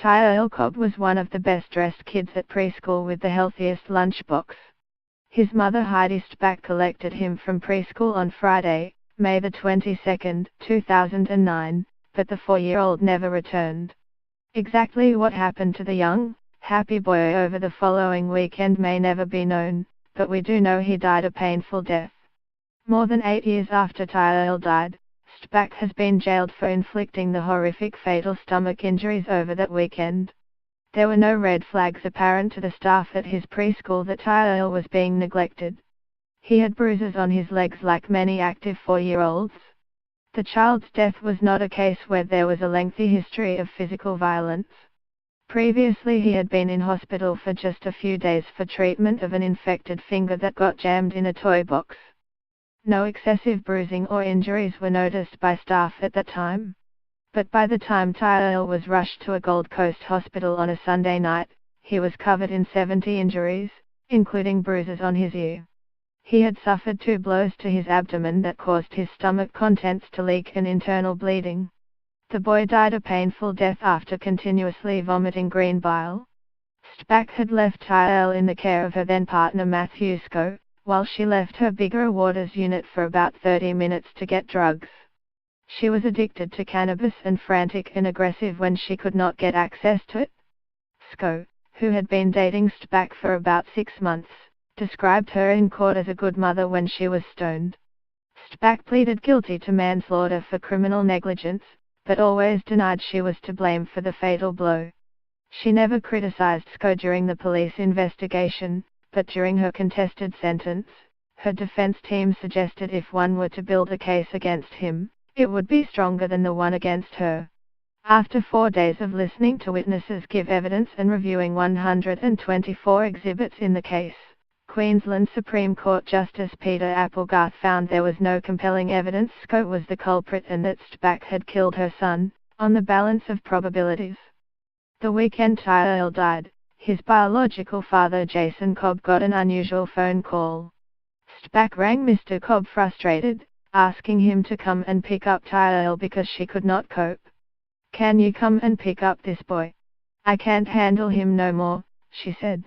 Tyrell Cobb was one of the best-dressed kids at preschool with the healthiest lunchbox. His mother Heidi Stback collected him from preschool on Friday, May the 22nd, 2009, but the 4-year-old never returned. Exactly what happened to the young, happy boy over the following weekend may never be known, but we do know he died a painful death. More than 8 years after Tyrell died, Stback has been jailed for inflicting the horrific fatal stomach injuries over that weekend. There were no red flags apparent to the staff at his preschool that Tyrell was being neglected. He had bruises on his legs like many active 4-year-olds. The child's death was not a case where there was a lengthy history of physical violence. Previously he had been in hospital for just a few days for treatment of an infected finger that got jammed in a toy box. No excessive bruising or injuries were noticed by staff at that time. But by the time Tyrell was rushed to a Gold Coast hospital on a Sunday night, he was covered in 70 injuries, including bruises on his ear. He had suffered 2 blows to his abdomen that caused his stomach contents to leak and internal bleeding. The boy died a painful death after continuously vomiting green bile. Stback had left Tyrell in the care of her then-partner Matthew Sco, while she left her bigger warders unit for about 30 minutes to get drugs. She was addicted to cannabis and frantic and aggressive when she could not get access to it. Sco, who had been dating Stback for about 6 months, described her in court as a good mother when she was stoned. Stback pleaded guilty to manslaughter for criminal negligence, but always denied she was to blame for the fatal blow. She never criticized Sco during the police investigation, but during her contested sentence, her defense team suggested if one were to build a case against him, it would be stronger than the one against her. After 4 days of listening to witnesses give evidence and reviewing 124 exhibits in the case, Queensland Supreme Court Justice Peter Applegarth found there was no compelling evidence Sco was the culprit and that Stback had killed her son, on the balance of probabilities. The weekend Tyrell died, his biological father Jason Cobb got an unusual phone call. Stback rang Mr. Cobb frustrated, asking him to come and pick up Tyrell because she could not cope. "Can you come and pick up this boy? I can't handle him no more," she said.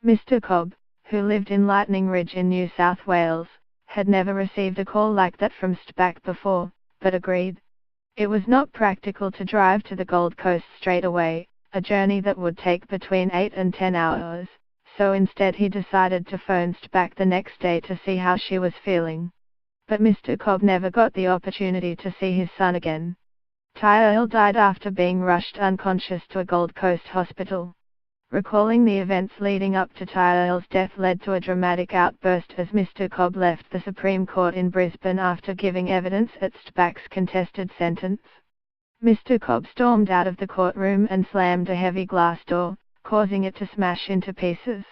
Mr. Cobb, who lived in Lightning Ridge in New South Wales, had never received a call like that from Stback before, but agreed. It was not practical to drive to the Gold Coast straight away, a journey that would take between 8 and 10 hours, so instead he decided to phone Stback the next day to see how she was feeling. But Mr. Cobb never got the opportunity to see his son again. Tyrell died after being rushed unconscious to a Gold Coast hospital. Recalling the events leading up to Tyrell's death led to a dramatic outburst as Mr. Cobb left the Supreme Court in Brisbane after giving evidence at Stback's contested sentence. Mr. Cobb stormed out of the courtroom and slammed a heavy glass door, causing it to smash into pieces.